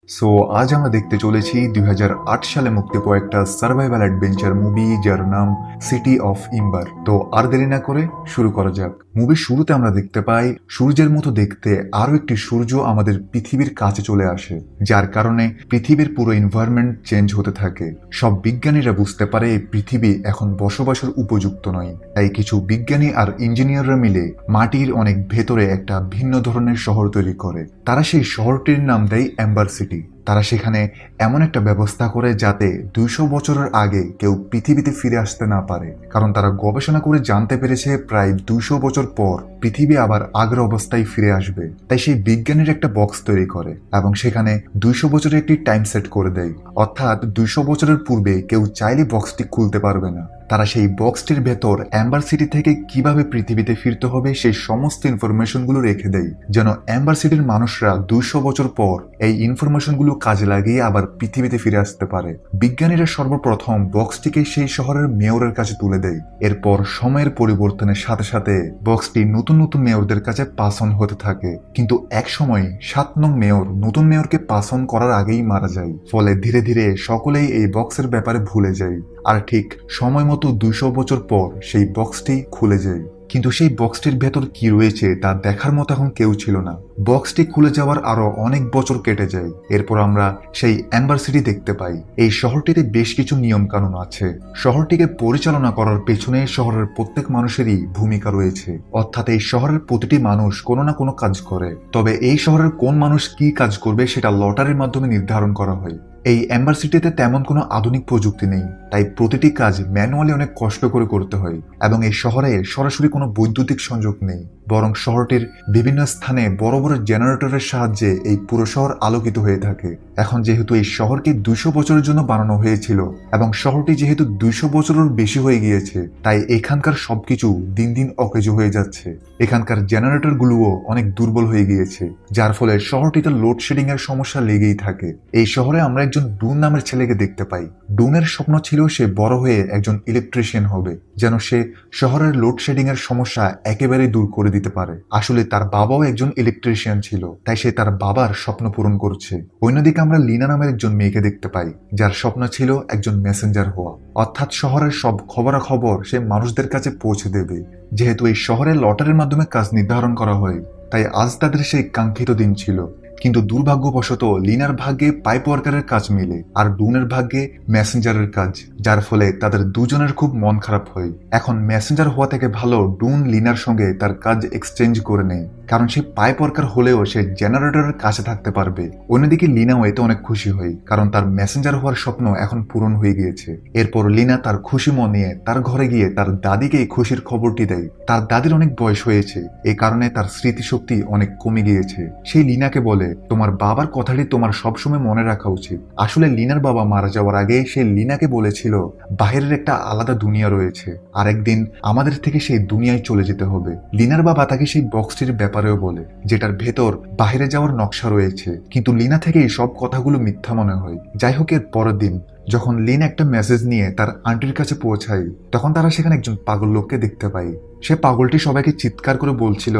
So আজ আমরা দেখতে চলেছি 2008 সালে মুক্তি পাওয়া একটা সার্ভাইভাল অ্যাডভেঞ্চার মুভি যার নাম সিটি অফ ইম্বার। তো আর দেরি না করে শুরু করা যাক। মুভির শুরুতে আমরা দেখতে পাই সূর্যের মতো দেখতে আরো একটি সূর্য আমাদের পৃথিবীর কাছে চলে আসে, যার কারণে পৃথিবীর পুরো এনভায়রনমেন্ট চেঞ্জ হতে থাকে। সব বিজ্ঞানীরা বুঝতে পারে এই পৃথিবী এখন বসবাসের উপযুক্ত নয়, তাই কিছু বিজ্ঞানী আর ইঞ্জিনিয়াররা মিলে মাটির অনেক ভেতরে একটা ভিন্ন ধরনের শহর তৈরি করে। তারা সেই শহরটির নাম দেয় এম্বার সিটি। তারা সেখানে এমন একটা ব্যবস্থা করে যাতে 200 বছরের আগে কেউ পৃথিবীতে ফিরে আসতে না পারে, কারণ তারা গবেষণা করে জানতে পেরেছে প্রায় 200 বছর পর পৃথিবী আবার আগের অবস্থায় ফিরে আসবে। তাই সেই বিজ্ঞানীর একটা বক্স তৈরি করে এবং সেখানে 200 বছরের একটি টাইম সেট করে দেয়, অর্থাৎ 200 বছরের পূর্বে কেউ চাইলে বক্সটি খুলতে পারবে না। তারা সেই বক্সটির ভেতর এম্বার সিটি থেকে কিভাবে পৃথিবীতে ফিরতে হবে সেই সমস্ত ইনফরমেশনগুলো রেখে দেয়, যেন এম্বার সিটির মানুষরা 200 বছর পর এই ইনফরমেশনগুলো কাজে লাগিয়ে আবার পৃথিবীতে ফিরে আসতে পারে। বিজ্ঞানীরা সর্বপ্রথম বক্সটিকে সেই শহরের মেয়রের কাছে তুলে দেয়। এরপর সময়ের পরিবর্তনের সাথে সাথে বক্সটি নতুন নতুন মেয়রদের কাছে পাস অন হতে থাকে, কিন্তু এক সময় 7 নং মেয়র নতুন মেয়রকে পাস অন করার আগেই মারা যায়। ফলে ধীরে ধীরে সকলেই এই বক্সের ব্যাপারে ভুলে যায়, আর ঠিক সময় মতো 200 বছর পর সেই বক্সটি খুলে যায়। কিন্তু সেই বক্সটির ভেতর কি রয়েছে তা দেখার মতো এখন কেউ ছিল না। বক্সটি খুলে যাওয়ার আরো অনেক বছর কেটে যায়। এরপর আমরা সেই এম্বার সিটি দেখতে পাই। এই শহরটিতে বেশ কিছু নিয়ম কানুন আছে। শহরটিকে পরিচালনা করার পেছনে শহরের প্রত্যেক মানুষেরই ভূমিকা রয়েছে, অর্থাৎ এই শহরের প্রতিটি মানুষ কোনো না কোনো কাজ করে। তবে এই শহরের কোন মানুষ কি কাজ করবে সেটা লটারির মাধ্যমে নির্ধারণ করা হয়। এই এম্বার সিটিতে তেমন কোনো আধুনিক প্রযুক্তি নেই, তাই প্রতিটি কাজ ম্যানুয়ালি অনেক কষ্ট করে করতে হয়। এবং এই শহরে সরাসরি কোনো বৈদ্যুতিক সংযোগ নেই, বরং শহরটির বিভিন্ন স্থানে বড় বড় জেনারেটরের সাহায্যে এই পুরো শহর আলোকিত হয়ে থাকে। এখন যেহেতু এই শহরকে 200 বছরের জন্য বানানো হয়েছিল এবং শহরটি যেহেতু 200 বছরের বেশি হয়ে গিয়েছে, তাই এখানকার সবকিছু দিন দিন অকেজো হয়ে যাচ্ছে। এখানকার জেনারেটরগুলোও অনেক দুর্বল হয়ে গিয়েছে, যার ফলে শহরটিতে লোডশেডিং এর সমস্যা লেগেই থাকে। এই শহরে আমরা একজন ডুন নামের ছেলেকে দেখতে পাই। ডুনের স্বপ্ন ছিল সে বড় হয়ে একজন ইলেকট্রিশিয়ান হবে, যেন সে শহরের লোডশেডিং এর সমস্যা একেবারেই দূর করে দিতে পারে। আসলে তার বাবাও একজন ইলেকট্রিশিয়ান ছিল, তাই সে তার বাবার স্বপ্ন পূরণ করছে। অন্যদিকে আমরা লিনা নামের একজন মেয়েকে দেখতে পাই, যার স্বপ্ন ছিল একজন মেসেঞ্জার হওয়া, অর্থাৎ শহরের সব খবরাখবর সে মানুষদের কাছে পৌঁছে দেবে। যেহেতু এই শহরে লটারির মাধ্যমে কাজ নির্ধারণ করা হয়, তাই আজ তাদের সেই কাঙ্ক্ষিত দিন ছিল। কিন্তু দুর্ভাগ্যবশত লিনার ভাগ্যে পাইপ ওয়ার্কারের কাজ মিলে আর ডুনের ভাগ্যে মেসেঞ্জারের কাজ, যার ফলে তাদের দুজনের খুব মন খারাপ হয়। এখন মেসেঞ্জার হওয়া থেকে ভালো ডুন লিনার সঙ্গে তার কাজ এক্সচেঞ্জ করে নেয়, কারণ সে পাইপ ওয়ার্কার হলেও সে জেনারেটরের কাছে থাকতে পারবে। অন্যদিকে লিনাও এতে অনেক খুশি হয়, কারণ তার মেসেঞ্জার হওয়ার স্বপ্ন এখন পূরণ হয়ে গিয়েছে। এরপর লিনা তার খুশি মন নিয়ে তার ঘরে গিয়ে তার দাদিকে এই খুশির খবরটি দেয়। তার দাদির অনেক বয়স হয়েছে, এই কারণে তার স্মৃতিশক্তি অনেক কমে গিয়েছে। সেই লিনাকে বলে, তোমার বাবার কথাটি তোমার সবসময় মনে রাখা উচিত। আসলে লিনার বাবা মারা যাওয়ার আগে সে লিনাকে বলেছিল বাহিরের একটা আলাদা দুনিয়া রয়েছে, আর একদিন আমাদের থেকে সেই দুনিয়ায় চলে যেতে হবে। লিনার বাবা তাকে সেই বক্সটির ব্যাপারেও বলে, যেটার ভেতর বাহিরে যাওয়ার নকশা রয়েছে, কিন্তু লিনা থেকে এই সব কথাগুলো মিথ্যা মনে হয়। যাই হোক, এর পরের দিন যখন লিন একটা মেসেজ নিয়ে তার আন্টির কাছে পৌঁছায়, তখন তারা সেখানে একজন পাগল লোককে দেখতে পায়। সে পাগলটি সবাইকে চিৎকার করে বলছিল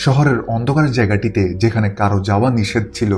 শহরের অন্ধকার জায়গাটিতে যেখানে কারো যাওয়া নিষেধ ছিল,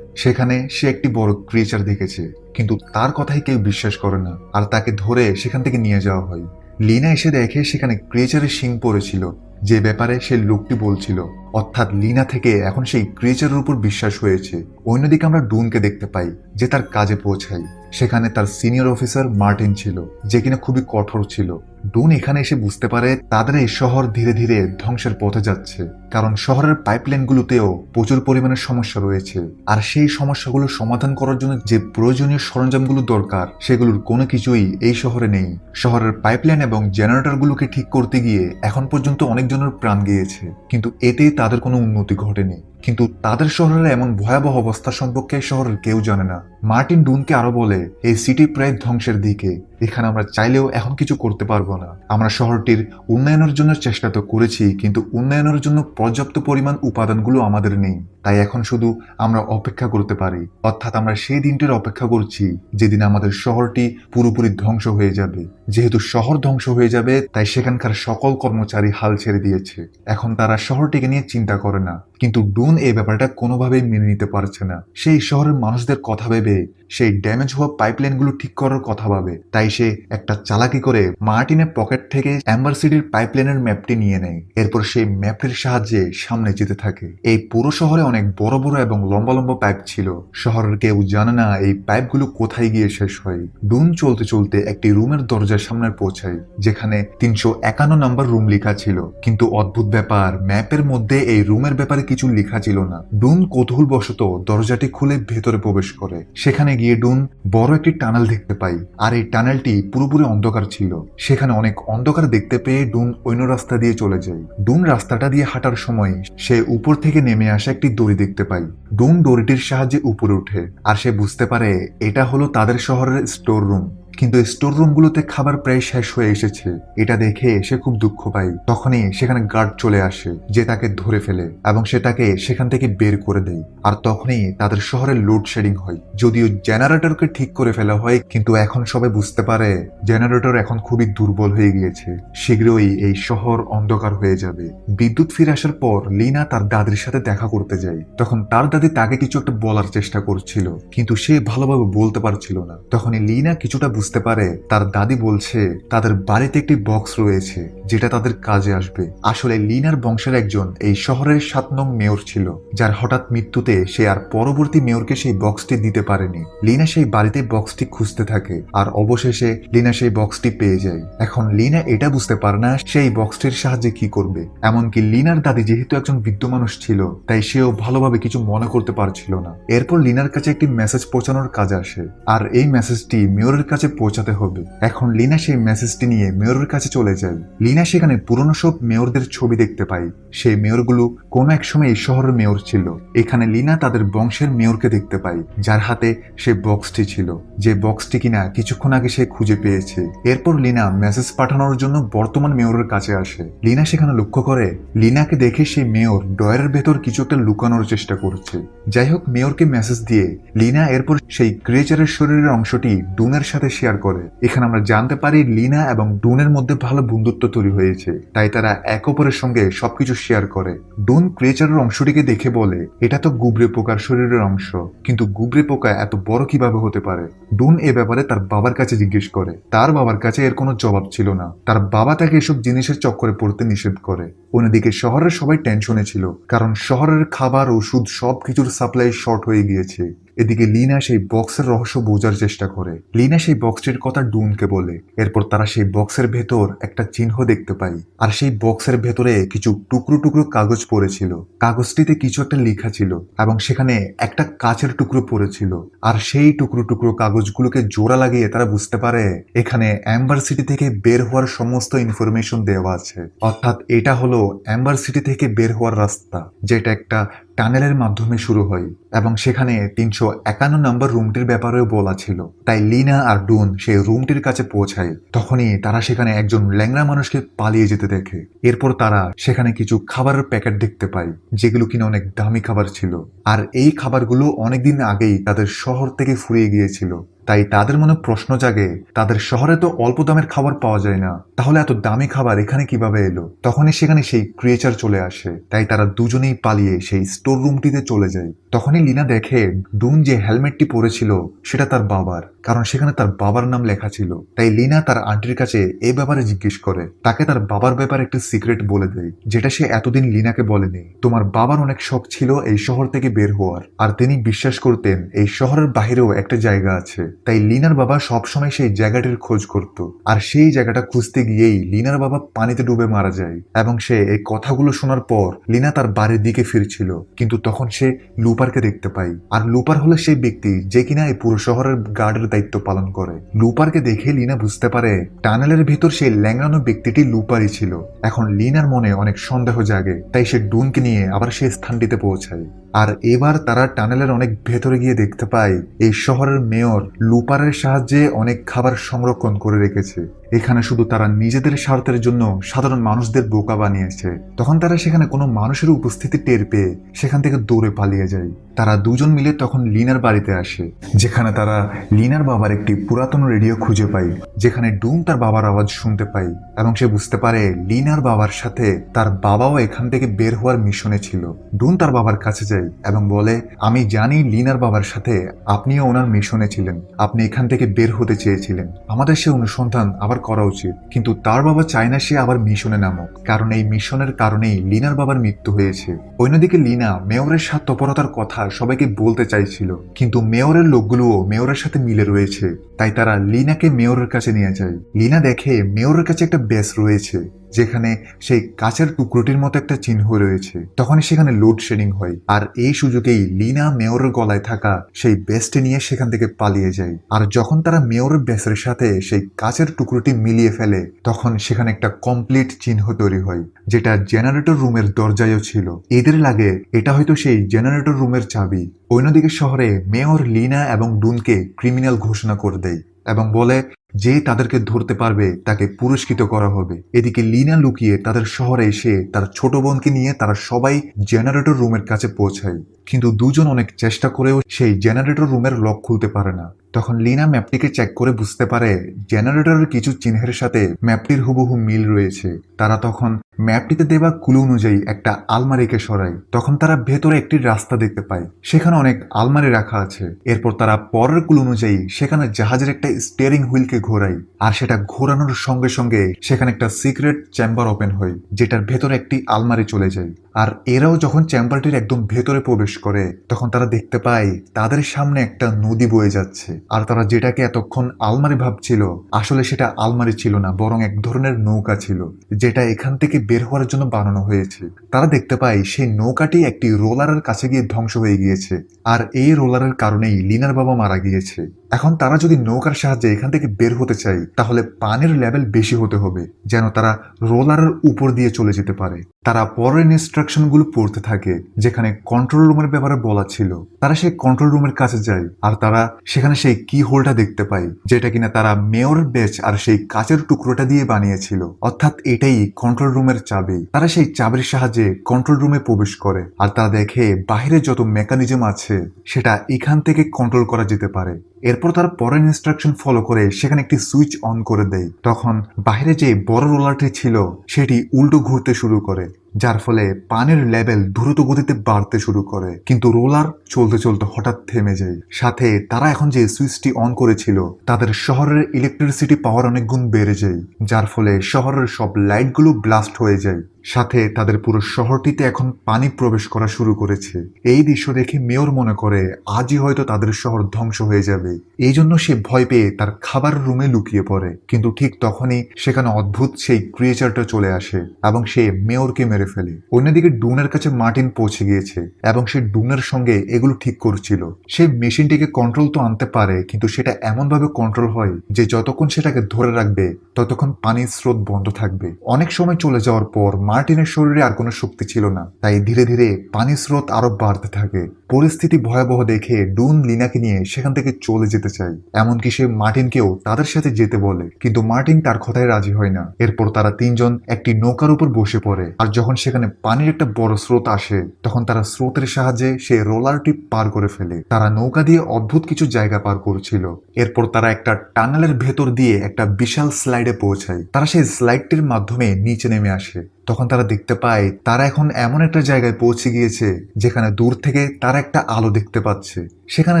সেখানে সে একটি বড় ক্রিয়েচার দেখেছে। কিন্তু তার কথাই কেউ বিশ্বাস করে না, আর তাকে ধরে সেখান থেকে নিয়ে যাওয়া হয়। লিনা এসে দেখে সেখানে ক্রিয়েচারের শিং পড়েছিল, যে ব্যাপারে সে লোকটি বলছিল। অর্থাৎ লিনা থেকে এখন সেই ক্রিয়েচারের উপর বিশ্বাস হয়েছে। অন্যদিকে আমরা ডুনকে দেখতে পাই, যে তার কাজে পৌঁছায়। সেখানে তার সিনিয়র অফিসার মার্টিন ছিল, যে কিনা খুবই কঠোর ছিল। ডুন এখানে এসে বুঝতে পারে তাদের এই শহর ধীরে ধীরে ধ্বংসের পথে যাচ্ছে, কারণ শহরের পাইপলাইনগুলোতেও প্রচুর পরিমাণে সমস্যা রয়েছে। আর সেই সমস্যাগুলো সমাধান করার জন্য যে প্রয়োজনীয় সরঞ্জামগুলো দরকার, সেগুলোর কোনো কিছুই এই শহরে নেই। শহরের পাইপলাইন এবং জেনারেটরগুলোকে ঠিক করতে গিয়ে এখন পর্যন্ত অনেকজনের প্রাণ গিয়েছে, কিন্তু এতে তাদের কোনো উন্নতি ঘটেনি। কিন্তু তাদের শহরের এমন ভয়াবহ অবস্থা সম্পর্কে শহরের কেউ জানে না। মার্টিন ডুনকে আরো বলে, এই সিটি প্রায় ধ্বংসের দিকে, এখানে আমরা চাইলেও এখন কিছু করতে পারবো না। আমরা শহরটির উন্নয়নের জন্য চেষ্টা তো করেছি, কিন্তু উন্নয়নের জন্য পর্যাপ্ত পরিমাণ উপাদানগুলো আমাদের নেই। তাই এখন শুধু আমরা অপেক্ষা করতে পারি, অর্থাৎ আমরা সেই দিনটির অপেক্ষা করছি যেদিন আমাদের শহরটি পুরোপুরি ধ্বংস হয়ে যাবে। যেহেতু শহর ধ্বংস হয়ে যাবে, তাই সেখানকার সকল কর্মচারী হাল ছেড়ে দিয়েছে। এখন তারা শহরটিকে নিয়ে চিন্তা করে না। কিন্তু ডুন ডুন এই ব্যাপারটা কোনোভাবেই মেনে নিতে পারছে না। সেই শহরের মানুষদের কথা ভেবে সেই ড্যামেজ হওয়া পাইপলাইনগুলো ঠিক করার কথা ভাবে। তাই সে একটা চালাকি করে মার্টিনের পকেট থেকে অ্যাম্বার সিটির পাইপলাইনের ম্যাপটি নিয়ে নেয়। এরপর সেই ম্যাপটির সাহায্যে সামনে যেতে থাকে। এই পুরো শহরে অনেক বড় বড় এবং লম্বা লম্বা পাইপ ছিল। শহরের কেউ জানে না এই পাইপগুলো কোথায় গিয়ে শেষ হয়। ডুন চলতে চলতে একটি রুমের দরজার সামনে পৌঁছায়, যেখানে 351 নাম্বার রুম লেখা ছিল। কিন্তু অদ্ভুত ব্যাপার, ম্যাপের মধ্যে এই রুমের ব্যাপারে কিছু লেখা ছিল না। ডুন কৌতূহলবশত দরজাটি খুলে ভেতরে প্রবেশ করে। সেখানে গিয়ে ডুন বড় একটি টানেল দেখতে পাই, আর এই টানেলটি পুরোপুরি অন্ধকার ছিল। সেখানে অনেক অন্ধকার দেখতে পেয়ে ডুন অন্য রাস্তা দিয়ে চলে যায়। ডুন রাস্তাটা দিয়ে হাঁটার সময় সে উপর থেকে নেমে আসা একটি দড়ি দেখতে পাই। ডুন দড়িটির সাহায্যে উপরে ওঠে, আর সে বুঝতে পারে এটা হলো তাদের শহরের স্টোর রুম। কিন্তু স্টোর রুমগুলোতে খাবার প্রায় শেষ হয়ে এসেছে। এটা দেখে সে খুব দুঃখ পায়। তখনই সেখানে গার্ড চলে আসে, যে তাকে ধরে ফেলে এবং সে তাকে সেখান থেকে বের করে দেয়। আর তখনই তাদের শহরে লোডশেডিং হয়। যদিও জেনারেটরকে ঠিক করে ফেলা হয়, কিন্তু এখন সবাই বুঝতে পারে জেনারেটর এখন খুবই দুর্বল হয়ে গিয়েছে। শীঘ্রই এই শহর অন্ধকার হয়ে যাবে। বিদ্যুৎ ফিরে আসার পর লিনা তার দাদির সাথে দেখা করতে যায়। তখন তার দাদি তাকে কিছু একটা বলার চেষ্টা করছিল, কিন্তু সে ভালোভাবে বলতে পারছিল না। তখনই লিনা কিছুটা বুঝতে পারে তার দাদি বলছে তাদের বাড়িতে একটি বক্স রয়েছে যেটা তাদের কাজে আসবে। আসলে লিনার বংশের একজন এই শহরের 7 নং মেয়র ছিল, যার হঠাৎ মৃত্যুতে সে আর পরবর্তী মেয়রকে সেই বক্সটি দিতে পারেনি। লিনা সেই বাড়িতে বক্সটি খুঁজতে থাকে, আর অবশেষে লিনা সেই বক্সটি পেয়ে যায়। এখন লিনা এটা বুঝতে পারে না সেই বক্সটির সাহায্যে কি করবে। এমনকি লিনার দাদি যেহেতু একজন বৃদ্ধ মানুষ ছিল, তাই সেও ভালোভাবে কিছু মনে করতে পারছিল না। এরপর লিনার কাছে একটি মেসেজ পৌঁছানোর কাজ আসে, আর এই মেসেজটি মেয়রের কাছে পৌঁছাতে হবে। এখন লিনা সেই মেসেজটি নিয়ে মেয়রের কাছে চলে যায়। লিনা সেখানে পুরনো সব মেয়রদের ছবি দেখতে পায়। সেই মেয়রগুলো কোনো এক সময় এই শহরের মেয়র ছিল। এখানে লিনা তাদের বংশের মেয়রকে দেখতে পায়, যার হাতে সেই বক্সটি ছিল, যে বক্সটি কিনা কিছুক্ষণ আগে সে খুঁজে পেয়েছে। এরপর লিনা মেসেজ পাঠানোর জন্য বর্তমান মেয়রের কাছে আসে। লিনা সেখানে লক্ষ্য করে লিনাকে দেখে সেই মেয়র ডয়ারের ভেতর কিছু একটা লুকানোর চেষ্টা করছে। যাই হোক, মেয়রকে মেসেজ দিয়ে লিনা এরপর সেই ক্রিয়েচারের শরীরের অংশটি ডুনের সাথে শেয়ার করে। এখানে আমরা জানতে পারি লিনা এবং ডুনের মধ্যে ভালো বন্ধুত্ব তৈরি হয়েছে, তাই তারা এক অপরের সঙ্গে সবকিছু শেয়ার করে। ডুন ক্রিয়েচারের অংশটিকে দেখে বলে এটা তো গুবরে পোকার শরীরের অংশ, কিন্তু গুবরে পোকা এত বড় কিভাবে হতে পারে। ডুন এ ব্যাপারে তার বাবার কাছে জিজ্ঞেস করে। তার বাবার কাছে এর কোনো জবাব ছিল না। তার বাবা তাকে এসব জিনিসের চক্করে পড়তে নিষেধ করে। অন্যদিকে শহরের সবাই টেনশনে ছিল, কারণ শহরের খাবার, ওষুধ সবকিছুর সাপ্লাই শর্ট হয়ে গিয়েছে। এদিকে লিনা সেই বক্সের রহস্য বোঝার চেষ্টা করে। লিনা সেই বক্সটির কথা ডুনকে বলে। এরপর তারা সেই বক্সের ভেতর একটা চিহ্ন দেখতে পায়, আর সেই বক্সের ভেতরে কিছু টুকরো টুকরো কাগজ পড়েছিল। কাগজটিতে কিছু একটা লেখা ছিল, এবং সেখানে একটা কাচের টুকরো পড়েছিল। আর সেই টুকরো টুকরো কাগজগুলোকে জোড়া লাগিয়ে তারা বুঝতে পারে এখানে অ্যাম্বার সিটি থেকে বের হওয়ার সমস্ত ইনফরমেশন দেওয়া আছে। অর্থাৎ এটা হলো অ্যাম্বার সিটি থেকে বের হওয়ার রাস্তা, যেটা একটা টানেলের মাধ্যমে শুরু হয়, এবং সেখানে 351 নম্বর রুমটির ব্যাপারেও বলা ছিল। তাই লিনা আর ডুন সেই রুমটির কাছে পৌঁছায়। তখনই তারা সেখানে একজন ল্যাংড়া মানুষকে পালিয়ে যেতে দেখে। এরপর তারা সেখানে কিছু খাবারের প্যাকেট দেখতে পায়, যেগুলো কিনা অনেক দামি খাবার ছিল। আর এই খাবারগুলো অনেকদিন আগেই তাদের শহর থেকে ফুরিয়ে গিয়েছিল। তাই তাদের মনে প্রশ্ন জাগে, তাদের শহরে তো অল্প দামের খাবার পাওয়া যায় না, তাহলে এত দামি খাবার এখানে কিভাবে এলো। তখনই সেখানে সেই ক্রিয়েচার চলে আসে। তাই তারা দুজনেই পালিয়ে সেই স্টোর রুমটিতে চলে যায়। তখনই লিনা দেখে ডুন যে হেলমেটটি পরেছিল সেটা তার বাবার, কারণ সেখানে তার বাবার নাম লেখা ছিল। তাই লিনা তার আন্টির কাছে এই ব্যাপারে জিজ্ঞেস করে। তাকে তার বাবার ব্যাপারে একটি সিক্রেট বলে দেয়, যেটা সে এতদিন লিনাকে বলেনি। তোমার বাবার অনেক শখ ছিল এই শহর থেকে বের হওয়ার, আর তিনি বিশ্বাস করতেন এই শহরের বাহিরেও একটা জায়গা আছে। তাই লিনার বাবা সবসময় সেই জায়গাটির খোঁজ করত, আর সেই জায়গাটা খুঁজতে গিয়েই লিনার বাবা পানিতে ডুবে মারা যায়। এবং সে এই কথাগুলো শোনার পর লিনা তার বাড়ির দিকে ফিরছিল, কিন্তু তখন সে লুপারকে দেখতে পায়। আর লুপার হলো সেই ব্যক্তি যে কিনা এই পুরো শহরের গার্ডের দায়িত্ব পালন করে। লুপারকে দেখে লিনা বুঝতে পারে টানেলের ভিতর সেই ল্যাংড়ানো ব্যক্তিটি লুপারই ছিল। এখন লিনার মনে অনেক সন্দেহ জাগে, তাই সে ডুনকে নিয়ে আবার সেই স্থানটিতে পৌঁছায়। আর এবার তারা টানেলের অনেক ভেতরে গিয়ে দেখতে পায় এই শহরের মেয়র লুপারের সাহায্যে অনেক খাবার সংরক্ষণ করে রেখেছে। এখানে শুধু তারা নিজেদের স্বার্থের জন্য সাধারণ মানুষদের বোকা বানিয়েছে। তখন তারা সেখানে কোনো মানুষের উপস্থিতি টের পেয়ে সেখান থেকে দৌড়ে পালিয়ে যায়। তারা দুজন মিলে তখন লিনার বাড়িতে আসে, যেখানে তারা লিনার বাবার একটি পুরাতন রেডিও খুঁজে পায়, যেখানে ডুন তার বাবার আওয়াজ শুনতে পায় এবং সে বুঝতে পারে লিনার বাবার সাথে তার বাবাও এখান থেকে বের হওয়ার মিশনে ছিল। ডুন তার বাবার কাছে যায় এবং বলে, আমি জানি লিনার বাবার সাথে আপনিও ওনার মিশনে ছিলেন, আপনি এখান থেকে বের হতে চেয়েছিলেন, আমাদের সে অনুসন্ধান আবার করা উচিত। কিন্তু তার বাবা চায় না সে আবার মিশনে নামুক, কারণ এই মিশনের কারণেই লিনার বাবার মৃত্যু হয়েছে। অন্যদিকে লিনা মেয়রের স্বার্থপরতার কথা সবাইকে বলতে চাইছিল, কিন্তু মেয়রের লোকগুলোও মেয়রের সাথে মিলে রয়েছে, তাই তারা লিনাকে মেয়রের কাছে নিয়ে যায়। লিনা দেখে মেয়রের কাছে একটা বেস রয়েছে, যেখানে সেই কাচের টুকরোটির মতো একটা চিহ্ন রয়েছে। তখনই সেখানে লোডশেডিং হয়, আর এই সুযোগেই লিনা মেয়রের গলায় থাকা সেই বেসটি নিয়ে সেখান থেকে পালিয়ে যায়। আর যখন তারা মেয়রের বেসের সাথে সেই কাচের টুকরোটি মিলিয়ে ফেলে, তখন সেখানে একটা কমপ্লিট চিহ্ন তৈরি হয়, যেটা জেনারেটর রুমের দরজায়ও ছিল। এদের লাগে এটা হয়তো সেই জেনারেটর রুমের চাবি। অন্যদিকে শহরে মেয়র লিনা এবং ডুনকে ক্রিমিনাল ঘোষণা করে দেয় এবং বলে যে তাদেরকে ধরতে পারবে তাকে পুরস্কৃত করা হবে। এদিকে লিনা লুকিয়ে তাদের শহরে এসে তার ছোট বোনকে নিয়ে তারা সবাই জেনারেটর রুমের কাছে পৌঁছায়, কিন্তু দুজন অনেক চেষ্টা করেও সেই জেনারেটর রুমের লক খুলতে পারে না। তখন লিনা ম্যাপটিকে চেক করে বুঝতে পারে জেনারেটরের কিছু চিহ্নের সাথে ম্যাপটির হুবহু মিল রয়েছে। তারা তখন ম্যাপটিতে দেওয়া ক্লু অনুযায়ী একটা আলমারিকে সরায়। তখন তারা ভেতরে একটি রাস্তা দেখতে পায়, সেখানে অনেক আলমারি রাখা আছে। এরপর তারা পরের ক্লু অনুযায়ী সেখানে জাহাজের একটা স্টিয়ারিং হুইলকে ঘোরায়, আর সেটা ঘোরানোর সঙ্গে সঙ্গে সেখানে একটা সিক্রেট চেম্বার ওপেন হয়, যেটার ভেতরে একটি আলমারি চলে যায়। আর এরাও যখন চেম্বারটির একদম ভেতরে প্রবেশ করে, তখন তারা দেখতে পায় তাদের সামনে একটা নদী বয়ে যাচ্ছে। আর তারা যেটাকে এতক্ষণ আলমারি ভাবছিল, আসলে সেটা আলমারি ছিল না, বরং এক ধরনের নৌকা ছিল, যেটা এখান থেকে বের হওয়ার জন্য বানানো হয়েছে। তারা দেখতে পায় সেই নৌকাটি একটি রোলারের কাছে গিয়ে ধ্বংস হয়ে গিয়েছে, আর এই রোলারের কারণেই লিনার বাবা মারা গিয়েছে। এখন তারা যদি নৌকার সাহায্যে এখান থেকে বের হতে চায়, তাহলে পানির লেভেল বেশি হতে হবে, যেন তারা রোলারের উপর দিয়ে চলে যেতে পারে। তারা পরের ইনস্ট্রাকশনগুলো পড়তে থাকে, যেখানে কন্ট্রোল রুমের ব্যাপারে বলা ছিল। তারা সেই কন্ট্রোল রুমের কাছে যায়, আর তারা সেখানে সেই কি হোলটা দেখতে পায়, যেটা কিনা তারা মেয়রের বেচ আর সেই কাচের টুকরোটা দিয়ে বানিয়েছিল। অর্থাৎ এটাই কন্ট্রোল রুমের চাবি। তারা সেই চাবির সাহায্যে কন্ট্রোল রুমে প্রবেশ করে, আর তারা দেখে বাইরে যত মেকানিজম আছে সেটা এখান থেকে কন্ট্রোল করা যেতে পারে। এরপর তারা পরের ইনস্ট্রাকশন ফলো করে সেখানে একটি সুইচ অন করে দেয়। তখন বাইরে যে বড় রোলারটি ছিল সেটি উল্টো ঘুরতে শুরু করে, যার ফলে পানির লেভেল দ্রুত গতিতে বাড়তে শুরু করে। কিন্তু রোলার চলতে চলতে হঠাৎ থেমে যায়। সাথে তারা এখন যে সুইচটি অন করেছিল, তাদের শহরের ইলেকট্রিসিটি পাওয়ার অনেক গুণ বেড়ে যায়, যার ফলে শহরের সব লাইটগুলো ব্লাস্ট হয়ে যায়। সাথে তাদের পুরো শহরটিতে এখন পানি প্রবেশ করা শুরু করেছে। এই দৃশ্য দেখে মেয়র মনে করে আজই হয়তো তাদের শহর ধ্বংস হয়ে যাবে। এই জন্য সে ভয় পেয়ে তার খাবার রুমে লুকিয়ে পড়ে। কিন্তু ঠিক তখনই সেখানে অদ্ভুত সেই ক্রিয়েচারটা চলে আসে এবং সে মেয়রকে মেরে ফেলে। অন্যদিকে ডুনের কাছে মার্টিন পৌঁছে গিয়েছে এবং সে ডুনের সঙ্গে এগুলো ঠিক করছিল। সে মেশিনটিকে কন্ট্রোল তো আনতে পারে, কিন্তু সেটা এমনভাবে কন্ট্রোল হয় যে যতক্ষণ সেটাকে ধরে রাখবে ততক্ষণ পানির স্রোত বন্ধ থাকবে। অনেক সময় চলে যাওয়ার পর মার্টিনের শরীরে আর কোনো শক্তি ছিল না, তাই ধীরে ধীরে পানির স্রোত আরো বাড়তে থাকে। পরিস্থিতি ভয়াবহ দেখে ডুন লিনাকে নিয়ে সেখান থেকে চলে যেতে চায়, এমনকি সে মার্টিনকেও তাদের সাথে যেতে বলে, কিন্তু মার্টিন তার কথায় রাজি হয় না। এরপর তারা তিনজন একটি নৌকার উপর বসে পড়ে, আর যখন সেখানে পানির একটা বড় স্রোত আসে, তখন তারা স্রোতের সাহায্যে সেই রোলারটি পার করে ফেলে। তারা নৌকা দিয়ে অদ্ভুত কিছু জায়গা পার করছিল। এরপর তারা একটা টানেলের ভেতর দিয়ে একটা বিশাল স্লাইডে পৌঁছায়। তারা সেই স্লাইডটির মাধ্যমে নিচে নেমে আসে। তখন তারা দেখতে পায় তারা এখন এমন একটা জায়গায় পৌঁছে গিয়েছে যেখানে দূর থেকে তারা একটা আলো দেখতে পাচ্ছে। সেখানে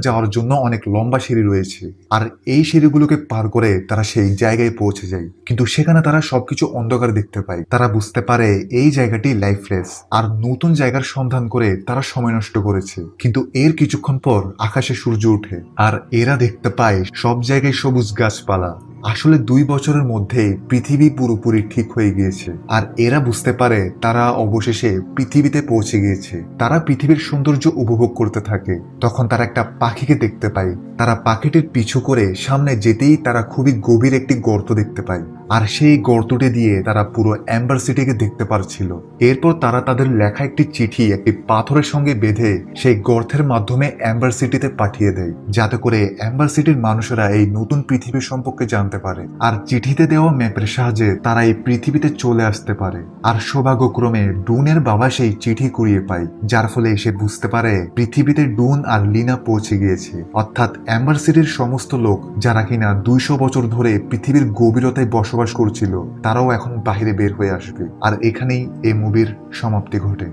যাওয়ার জন্য অনেক লম্বা সিঁড়ি রয়েছে, আর এই সিঁড়িগুলোকে পার করে তারা সেই জায়গায় পৌঁছে যায়। কিন্তু সেখানে তারা সবকিছু অন্ধকার দেখতে পায়। তারা বুঝতে পারে এই জায়গাটি লাইফলেস, আর নতুন জায়গার সন্ধান করে তারা সময় নষ্ট করেছে। কিন্তু এর কিছুক্ষণ পর আকাশে সূর্য ওঠে, আর এরা দেখতে পায় সব জায়গায় সবুজ গাছপালা। আসলে 2 বছরের মধ্যে পৃথিবী পুরোপুরি ঠিক হয়ে গিয়েছে, আর এরা বুঝতে পারে তারা অবশেষে পৃথিবীতে পৌঁছে গিয়েছে। তারা পৃথিবীর সৌন্দর্য উপভোগ করতে থাকে। তখন তারা একটা পাখিকে দেখতে পায়। তারা পাখিটির পিছু করে সামনে যেতেই তারা খুবই গভীর একটি গর্ত দেখতে পায়, আর সেই গর্তটি দিয়ে তারা পুরো অ্যাম্বার সিটিকে দেখতে পারছিল। এরপর তারা তাদের লেখা একটি চিঠি একটি পাথরের সঙ্গে বেঁধে সেই গর্তের মাধ্যমে অ্যাম্বার সিটিতে পাঠিয়ে দেয়, যাতে করে অ্যাম্বার সিটির মানুষেরা এই নতুন পৃথিবী সম্পর্কে জানতে পারে। আর চিঠিতে দেওয়া ম্যাপের সাহায্যে তারা এই পৃথিবীতে চলে আসতে পারে। আর সৌভাগ্যক্রমে ডুনের বাবা সেই চিঠি কুড়িয়ে পায়, যার ফলে সে বুঝতে পারে পৃথিবীতে ডুন আর লিনা পৌঁছে গিয়েছে। অর্থাৎ অ্যাম্বার সিটির সমস্ত লোক যারা কিনা 200 বছর ধরে পৃথিবীর গভীরতায় বসবাস করছিল, তারাও এখন বাহিরে বের হয়ে আসবে। আর এখানেই এই মুভির সমাপ্তি ঘটে।